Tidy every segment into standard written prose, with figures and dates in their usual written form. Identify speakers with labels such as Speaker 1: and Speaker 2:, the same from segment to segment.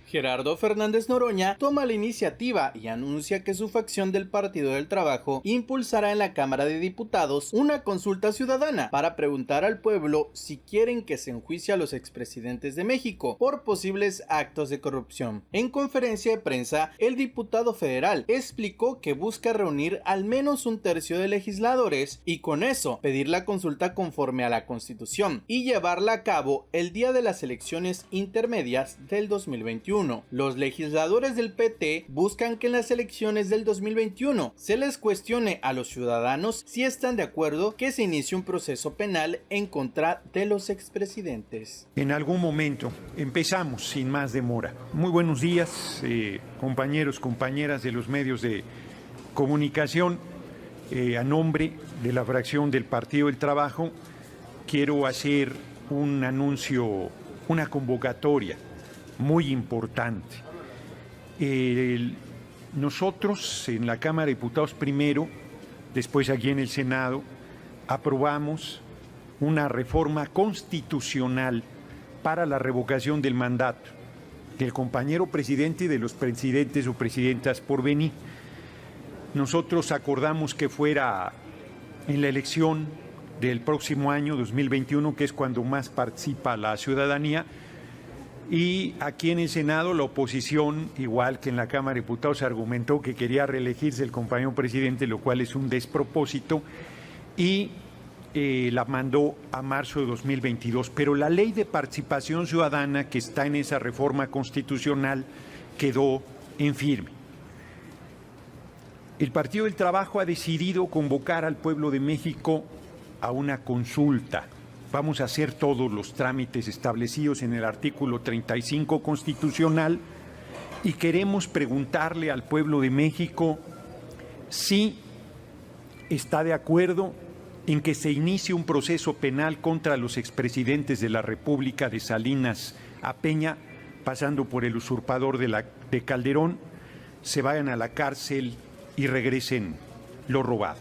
Speaker 1: Gerardo Fernández Noroña toma la iniciativa y anuncia que su facción del Partido del Trabajo impulsará en la Cámara de Diputados una consulta ciudadana para preguntar al pueblo si quieren que se enjuicie a los expresidentes de México por posibles actos de corrupción. En conferencia de prensa, el diputado federal explicó que busca reunir al menos un tercio de legisladores y con eso pedir la consulta conforme a la Constitución y llevarla a cabo el día de las elecciones intermedias del 2021. Los legisladores del PT buscan que en las elecciones del 2021 se les cuestione a los ciudadanos si están de acuerdo que se inicie un proceso penal en contra de los expresidentes.
Speaker 2: En algún momento empezamos sin más demora. Muy buenos días, compañeros, compañeras de los medios de comunicación. A nombre de la fracción del Partido del Trabajo, quiero hacer un anuncio, una convocatoria muy importante. Nosotros en la Cámara de Diputados primero, después aquí en el Senado, aprobamos una reforma constitucional para la revocación del mandato del compañero presidente y de los presidentes o presidentas por venir. Nosotros acordamos que fuera en la elección del próximo año 2021, que es cuando más participa la ciudadanía. Y aquí en el Senado la oposición, igual que en la Cámara de Diputados, argumentó que quería reelegirse el compañero presidente, lo cual es un despropósito, y la mandó a marzo de 2022. Pero la ley de participación ciudadana que está en esa reforma constitucional quedó en firme. El Partido del Trabajo ha decidido convocar al pueblo de México a una consulta. Vamos a hacer todos los trámites establecidos en el artículo 35 constitucional y queremos preguntarle al pueblo de México si está de acuerdo en que se inicie un proceso penal contra los expresidentes de la República, de Salinas a Peña, pasando por el usurpador de Calderón, se vayan a la cárcel y regresen lo robado.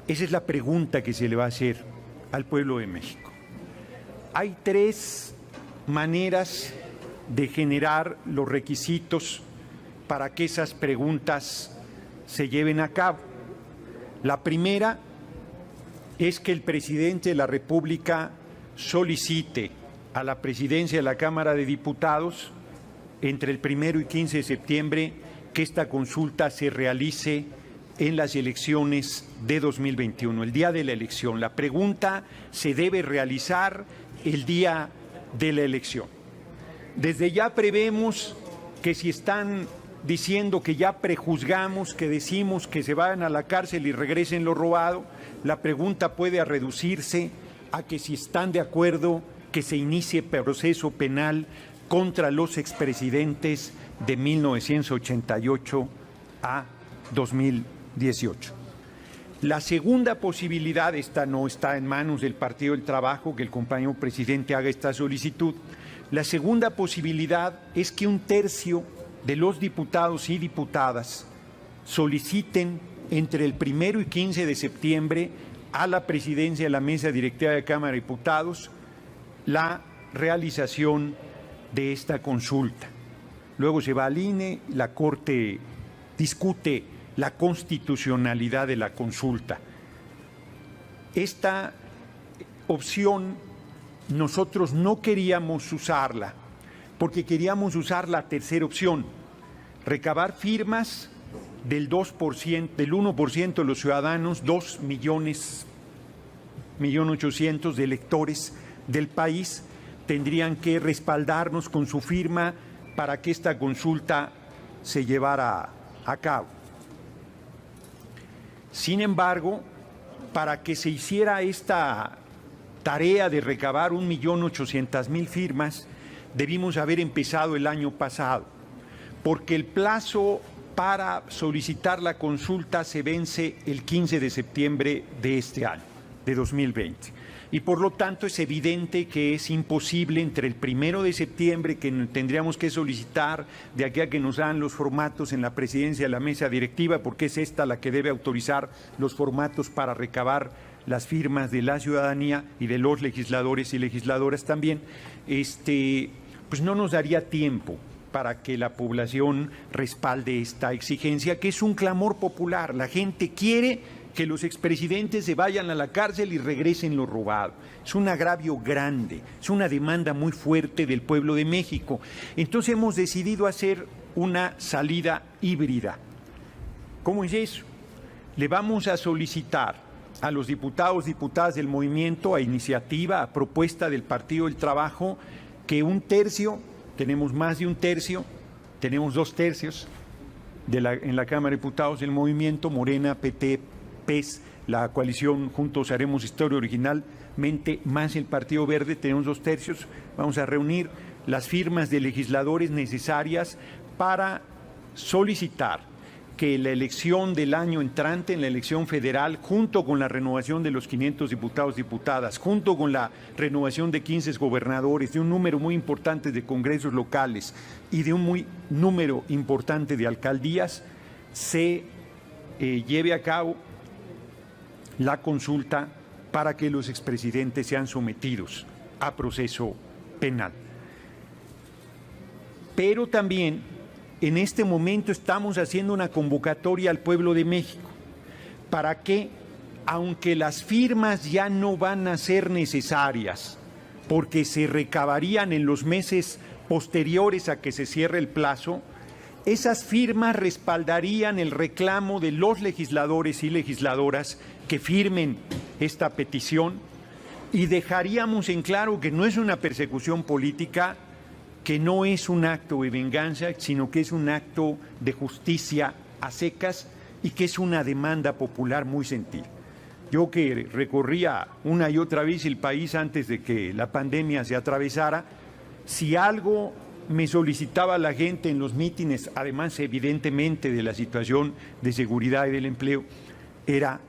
Speaker 2: Esa es la pregunta que se le va a hacer al pueblo de México. Hay tres maneras de generar los requisitos para que esas preguntas se lleven a cabo. La primera es que el presidente de la República solicite a la presidencia de la Cámara de Diputados entre el 1 y 15 de septiembre que esta consulta se realice en las elecciones de 2021, el día de la elección. La pregunta se debe realizar el día de la elección. Desde ya prevemos que si están diciendo que ya prejuzgamos, que decimos que se vayan a la cárcel y regresen lo robado, la pregunta puede reducirse a que si están de acuerdo que se inicie proceso penal contra los expresidentes de 1988 a 2018. La segunda posibilidad, esta no está en manos del Partido del Trabajo, que el compañero presidente haga esta solicitud. La segunda posibilidad es que un tercio de los diputados y diputadas soliciten entre el 1 y 15 de septiembre a la presidencia de la mesa directiva de la Cámara de Diputados la realización de esta consulta. Luego se va al INE, la Corte discute la constitucionalidad de la consulta. Esta opción nosotros no queríamos usarla, porque queríamos usar la tercera opción, recabar firmas del 2%, del 1% de los ciudadanos, 2.800.000 de electores del país, tendrían que respaldarnos con su firma para que esta consulta se llevara a cabo. Sin embargo, para que se hiciera esta tarea de recabar 1.800.000 firmas, debimos haber empezado el año pasado, porque el plazo para solicitar la consulta se vence el 15 de septiembre de este año, de 2020. Y por lo tanto es evidente que es imposible entre el 1 de septiembre, que tendríamos que solicitar de aquí a que nos dan los formatos en la presidencia de la mesa directiva, porque es esta la que debe autorizar los formatos para recabar las firmas de la ciudadanía y de los legisladores y legisladoras también, pues no nos daría tiempo para que la población respalde esta exigencia, que es un clamor popular. La gente quiere que los expresidentes se vayan a la cárcel y regresen lo robado. Es un agravio grande, es una demanda muy fuerte del pueblo de México. Entonces hemos decidido hacer una salida híbrida. ¿Cómo es eso? Le vamos a solicitar a los diputados y diputadas del movimiento, a iniciativa, a propuesta del Partido del Trabajo, que un tercio, tenemos más de un tercio, tenemos 2/3 en la Cámara de Diputados del movimiento, Morena, PT, PES, la coalición Juntos Haremos Historia originalmente, más el Partido Verde, tenemos 2/3, vamos a reunir las firmas de legisladores necesarias para solicitar que la elección del año entrante, en la elección federal, junto con la renovación de los 500 diputados y diputadas, junto con la renovación de 15 gobernadores, de un número muy importante de congresos locales y de un número importante de alcaldías, se lleve a cabo la consulta para que los expresidentes sean sometidos a proceso penal. Pero también en este momento estamos haciendo una convocatoria al pueblo de México para que, aunque las firmas ya no van a ser necesarias, porque se recabarían en los meses posteriores a que se cierre el plazo, esas firmas respaldarían el reclamo de los legisladores y legisladoras que firmen esta petición y dejaríamos en claro que no es una persecución política, que no es un acto de venganza, sino que es un acto de justicia a secas y que es una demanda popular muy sentida. Yo que recorría una y otra vez el país antes de que la pandemia se atravesara, si algo me solicitaba la gente en los mítines, además evidentemente de la situación de seguridad y del empleo, era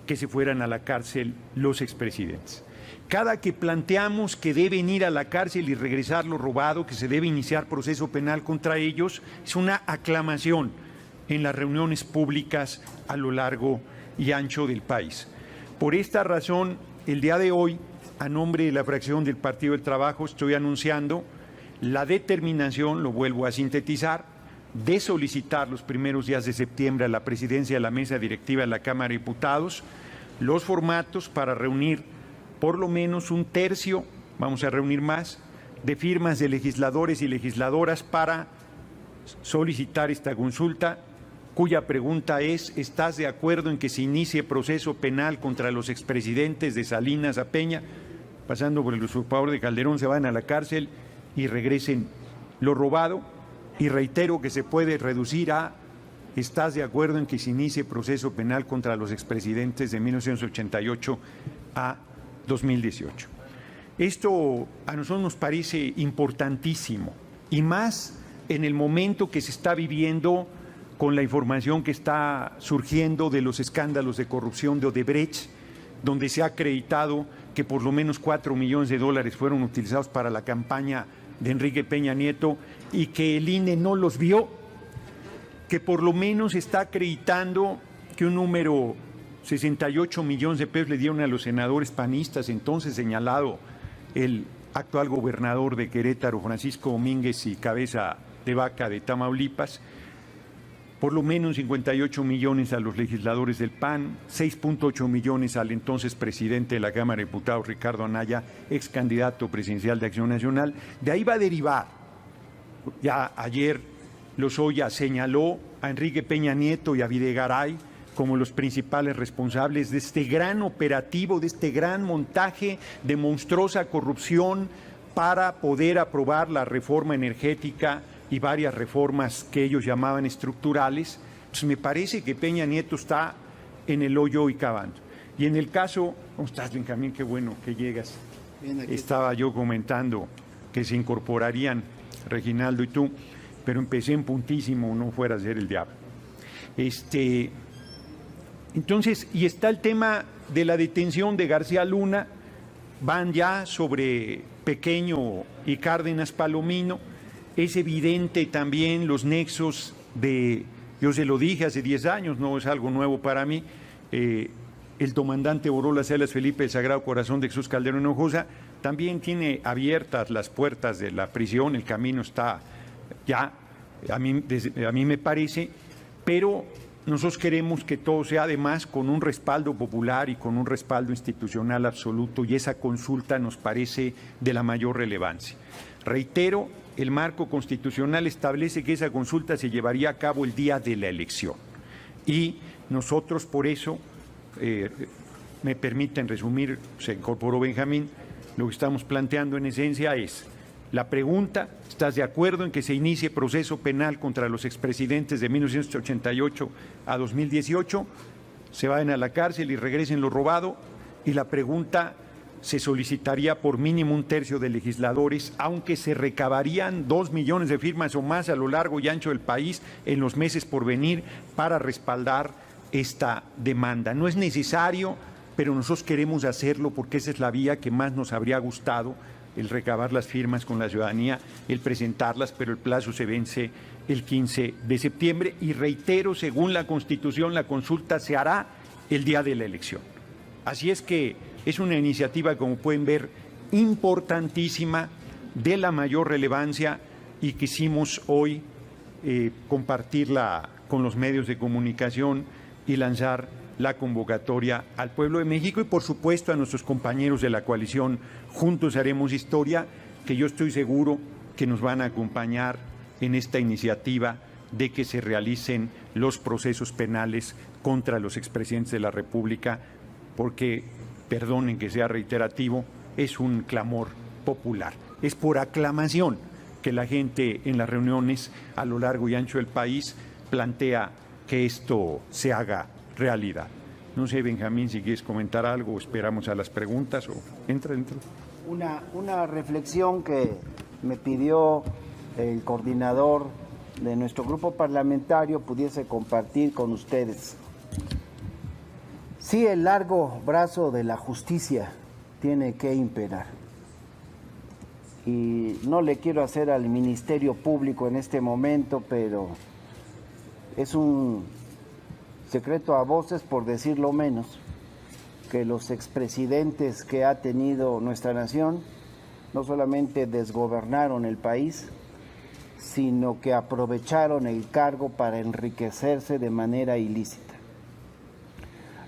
Speaker 2: que se fueran a la cárcel los expresidentes. Cada que planteamos que deben ir a la cárcel y regresar lo robado, que se debe iniciar proceso penal contra ellos, es una aclamación en las reuniones públicas a lo largo y ancho del país. Por esta razón, el día de hoy, a nombre de la fracción del Partido del Trabajo, estoy anunciando la determinación, lo vuelvo a sintetizar, de solicitar los primeros días de septiembre a la presidencia de la mesa directiva de la Cámara de Diputados los formatos para reunir por lo menos un tercio, vamos a reunir más, de firmas de legisladores y legisladoras para solicitar esta consulta, cuya pregunta es: ¿estás de acuerdo en que se inicie proceso penal contra los expresidentes de Salinas a Peña, pasando por el usurpador de Calderón, se van a la cárcel y regresen lo robado? Y reitero que se puede reducir a: ¿estás de acuerdo en que se inicie proceso penal contra los expresidentes de 1988 a 2018? Esto a nosotros nos parece importantísimo, y más en el momento que se está viviendo con la información que está surgiendo de los escándalos de corrupción de Odebrecht, donde se ha acreditado que por lo menos $4 millones fueron utilizados para la campaña de Enrique Peña Nieto y que el INE no los vio, que por lo menos está acreditando que un número 68 millones de pesos le dieron a los senadores panistas, entonces señalado el actual gobernador de Querétaro, Francisco Domínguez, y cabeza de vaca de Tamaulipas, por lo menos 58 millones a los legisladores del PAN, 6.8 millones al entonces presidente de la Cámara de Diputados, Ricardo Anaya, ex candidato presidencial de Acción Nacional. De ahí va a derivar, ya ayer Lozoya señaló a Enrique Peña Nieto y a Videgaray como los principales responsables de este gran operativo, de este gran montaje de monstruosa corrupción para poder aprobar la reforma energética y varias reformas que ellos llamaban estructurales. Pues me parece que Peña Nieto está en el hoyo y cavando. Y en el caso, ¿cómo estás, Benjamín? Qué bueno que llegas. Estaba yo comentando que se incorporarían Reginaldo y tú, pero empecé en puntísimo, no fuera a ser el diablo. Entonces, y está el tema de la detención de García Luna, van ya sobre Pequeño y Cárdenas Palomino. Es evidente también los nexos de, yo se lo dije hace 10 años, no es algo nuevo para mí, el comandante Borolas Salas Felipe del Sagrado Corazón de Jesús Calderón Hinojosa, también tiene abiertas las puertas de la prisión, el camino está ya, a mí me parece, pero nosotros queremos que todo sea además con un respaldo popular y con un respaldo institucional absoluto, y esa consulta nos parece de la mayor relevancia. Reitero, el marco constitucional establece que esa consulta se llevaría a cabo el día de la elección, y nosotros por eso, me permiten resumir, se incorporó Benjamín, lo que estamos planteando en esencia es la pregunta: ¿estás de acuerdo en que se inicie proceso penal contra los expresidentes de 1988 a 2018? Se vayan a la cárcel y regresen lo robado. Y la pregunta: se solicitaría por mínimo 1/3 de legisladores, aunque se recabarían 2 millones de firmas o más a lo largo y ancho del país en los meses por venir para respaldar esta demanda. No es necesario, pero nosotros queremos hacerlo porque esa es la vía que más nos habría gustado, el recabar las firmas con la ciudadanía, el presentarlas, pero el plazo se vence el 15 de septiembre. Y reitero, según la Constitución, la consulta se hará el día de la elección. Así es que es una iniciativa, como pueden ver, importantísima, de la mayor relevancia, y quisimos hoy compartirla con los medios de comunicación y lanzar la convocatoria al pueblo de México y, por supuesto, a nuestros compañeros de la coalición Juntos Haremos Historia, que yo estoy seguro que nos van a acompañar en esta iniciativa de que se realicen los procesos penales contra los expresidentes de la República, porque, perdonen que sea reiterativo, es un clamor popular. Es por aclamación que la gente en las reuniones a lo largo y ancho del país plantea que esto se haga realidad. No sé, Benjamín, si quieres comentar algo, esperamos a las preguntas o entra dentro.
Speaker 3: Una reflexión que me pidió el coordinador de nuestro grupo parlamentario pudiese compartir con ustedes. Sí, el largo brazo de la justicia tiene que imperar. Y no le quiero hacer al Ministerio Público en este momento, pero es un secreto a voces, por decirlo menos, que los expresidentes que ha tenido nuestra nación no solamente desgobernaron el país, sino que aprovecharon el cargo para enriquecerse de manera ilícita.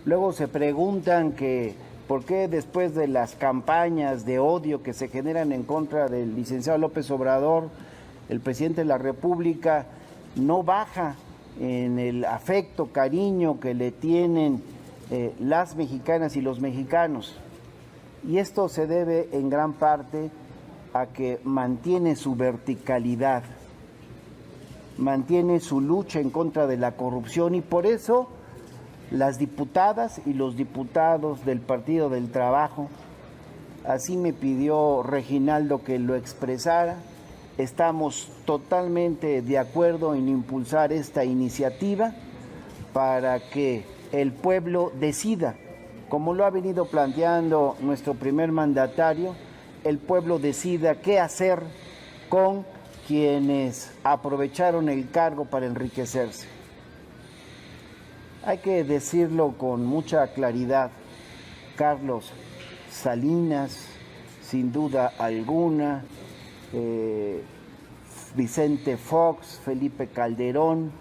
Speaker 3: Luego se preguntan que por qué después de las campañas de odio que se generan en contra del licenciado López Obrador, el presidente de la República no baja en el afecto, cariño que le tienen las mexicanas y los mexicanos. Y esto se debe en gran parte a que mantiene su verticalidad, mantiene su lucha en contra de la corrupción, y por eso las diputadas y los diputados del Partido del Trabajo, así me pidió Reginaldo que lo expresara, estamos totalmente de acuerdo en impulsar esta iniciativa para que el pueblo decida, como lo ha venido planteando nuestro primer mandatario, el pueblo decida qué hacer con quienes aprovecharon el cargo para enriquecerse. Hay que decirlo con mucha claridad, Carlos Salinas, sin duda alguna, Vicente Fox, Felipe Calderón,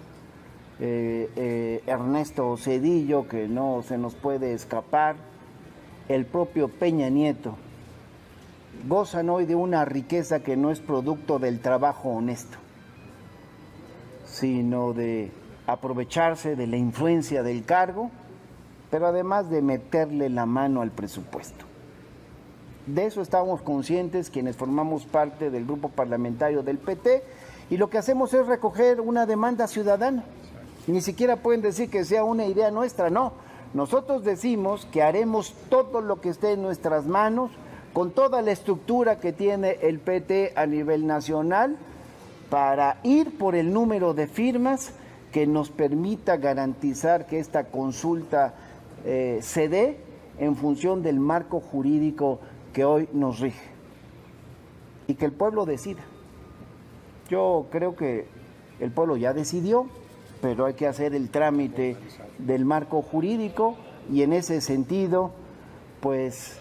Speaker 3: Ernesto Zedillo, que no se nos puede escapar, el propio Peña Nieto, gozan hoy de una riqueza que no es producto del trabajo honesto, sino de aprovecharse de la influencia del cargo, pero además de meterle la mano al presupuesto. De eso estamos conscientes quienes formamos parte del grupo parlamentario del PT, y lo que hacemos es recoger una demanda ciudadana. Ni siquiera pueden decir que sea una idea nuestra, no. Nosotros decimos que haremos todo lo que esté en nuestras manos, con toda la estructura que tiene el PT a nivel nacional, para ir por el número de firmas que nos permita garantizar que esta consulta se dé en función del marco jurídico que hoy nos rige, y que el pueblo decida. Yo creo que el pueblo ya decidió, pero hay que hacer el trámite del marco jurídico, y en ese sentido, pues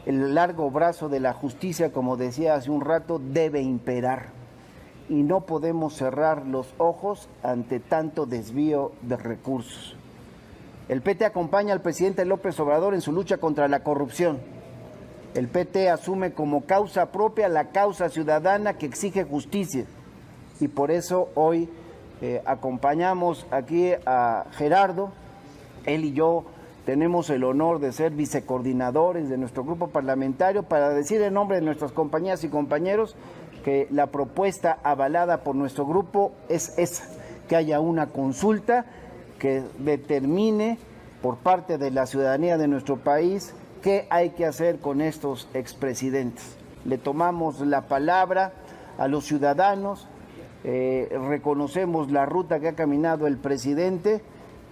Speaker 3: el largo brazo de la justicia, como decía hace un rato, debe imperar. Y no podemos cerrar los ojos ante tanto desvío de recursos. El PT acompaña al presidente López Obrador en su lucha contra la corrupción. El PT asume como causa propia la causa ciudadana que exige justicia. Y por eso hoy acompañamos aquí a Gerardo. Él y yo tenemos el honor de ser vicecoordinadores de nuestro grupo parlamentario para decir en nombre de nuestras compañeras y compañeros que la propuesta avalada por nuestro grupo es esa, que haya una consulta que determine por parte de la ciudadanía de nuestro país qué hay que hacer con estos expresidentes. Le tomamos la palabra a los ciudadanos, reconocemos la ruta que ha caminado el presidente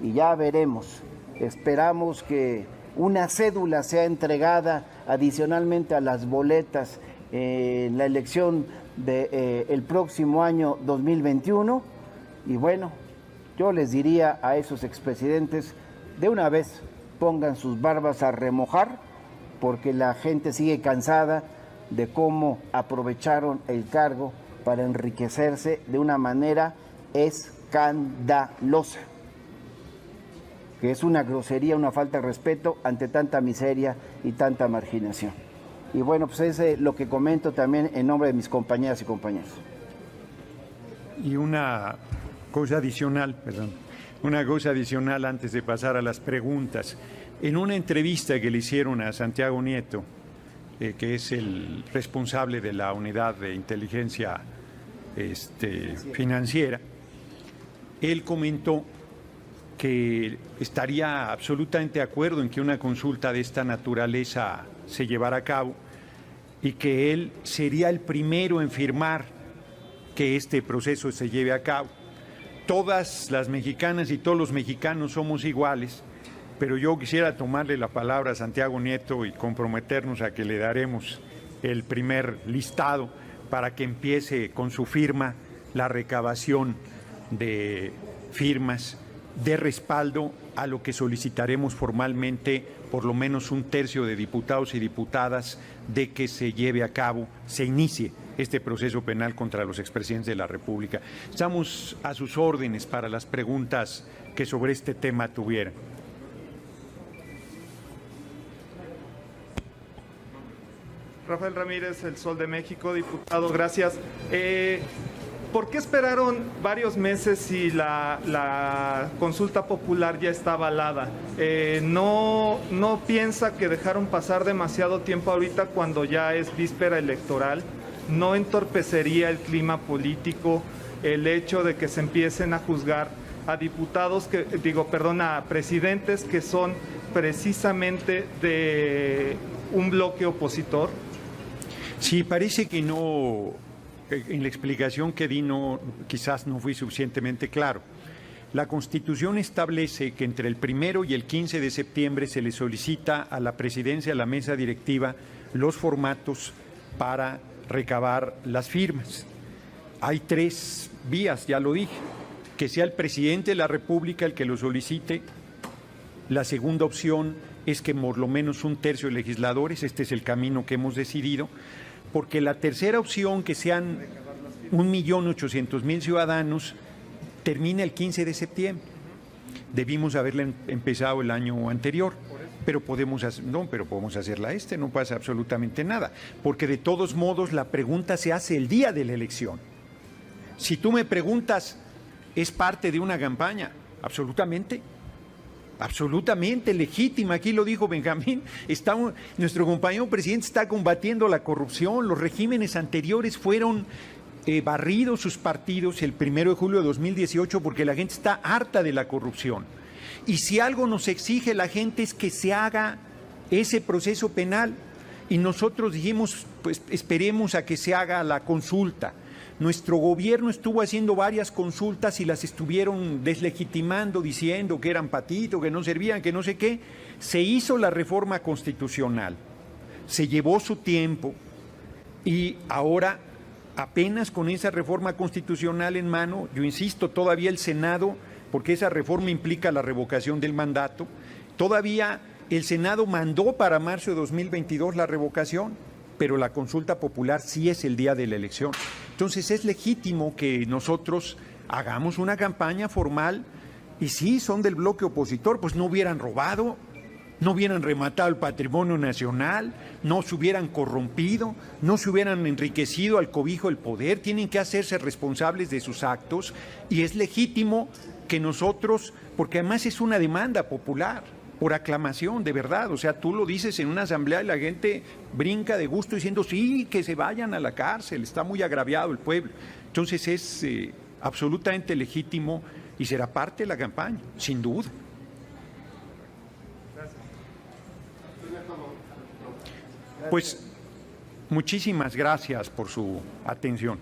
Speaker 3: y ya veremos. Esperamos que una cédula sea entregada adicionalmente a las boletas en la elección del próximo año 2021. Y bueno, yo les diría a esos expresidentes, de una vez pongan sus barbas a remojar, porque la gente sigue cansada de cómo aprovecharon el cargo para enriquecerse de una manera escandalosa, que es una grosería, una falta de respeto ante tanta miseria y tanta marginación. Y bueno, pues es lo que comento también en nombre de mis compañeras y compañeros.
Speaker 2: Y una cosa adicional antes de pasar a las preguntas. En una entrevista que le hicieron a Santiago Nieto, que es el responsable de la unidad de inteligencia financiera, él comentó que estaría absolutamente de acuerdo en que una consulta de esta naturaleza se llevara a cabo y que él sería el primero en firmar que este proceso se lleve a cabo. Todas las mexicanas y todos los mexicanos somos iguales, pero yo quisiera tomarle la palabra a Santiago Nieto y comprometernos a que le daremos el primer listado para que empiece con su firma la recabación de firmas de respaldo a lo que solicitaremos formalmente por lo menos un tercio de diputados y diputadas de que se lleve a cabo, se inicie este proceso penal contra los expresidentes de la República. Estamos a sus órdenes para las preguntas que sobre este tema tuvieran.
Speaker 4: Rafael Ramírez, El Sol de México, diputado, gracias. ¿Por qué esperaron varios meses si la consulta popular ya está avalada? ¿No piensa que dejaron pasar demasiado tiempo ahorita cuando ya es víspera electoral? ¿No entorpecería el clima político el hecho de que se empiecen a juzgar a diputados, a presidentes que son precisamente de un bloque opositor?
Speaker 2: Sí, parece que no. En la explicación que di quizás no fui suficientemente claro. La Constitución establece que entre el 1 y el 15 de septiembre se le solicita a la presidencia, a la mesa directiva, los formatos para recabar las firmas. Hay 3 vías, ya lo dije, que sea el presidente de la República el que lo solicite. La segunda opción es que por lo menos un tercio de legisladores, este es el camino que hemos decidido, porque la tercera opción, que sean 1.800.000 ciudadanos, termina el 15 de septiembre. Debimos haberla empezado el año anterior, pero podemos hacerla no pasa absolutamente nada, porque de todos modos la pregunta se hace el día de la elección. Si tú me preguntas, ¿es parte de una campaña? Absolutamente legítima, aquí lo dijo Benjamín, nuestro compañero presidente está combatiendo la corrupción, los regímenes anteriores fueron barridos sus partidos el 1 de julio de 2018 porque la gente está harta de la corrupción. Y si algo nos exige la gente es que se haga ese proceso penal, y nosotros dijimos, pues esperemos a que se haga la consulta. Nuestro gobierno estuvo haciendo varias consultas y las estuvieron deslegitimando, diciendo que eran patito, que no servían, que no sé qué. Se hizo la reforma constitucional, se llevó su tiempo y ahora apenas con esa reforma constitucional en mano, yo insisto, todavía el Senado, porque esa reforma implica la revocación del mandato, todavía El Senado mandó para marzo de 2022 la revocación, pero la consulta popular sí es el día de la elección. Entonces es legítimo que nosotros hagamos una campaña formal y si son del bloque opositor, pues no hubieran robado, no hubieran rematado el patrimonio nacional, no se hubieran corrompido, no se hubieran enriquecido al cobijo del poder, tienen que hacerse responsables de sus actos y es legítimo que nosotros, porque además es una demanda popular, por aclamación, de verdad, o sea, tú lo dices en una asamblea y la gente brinca de gusto diciendo sí, que se vayan a la cárcel, está muy agraviado el pueblo. Entonces es absolutamente legítimo y será parte de la campaña, sin duda. Pues muchísimas gracias por su atención.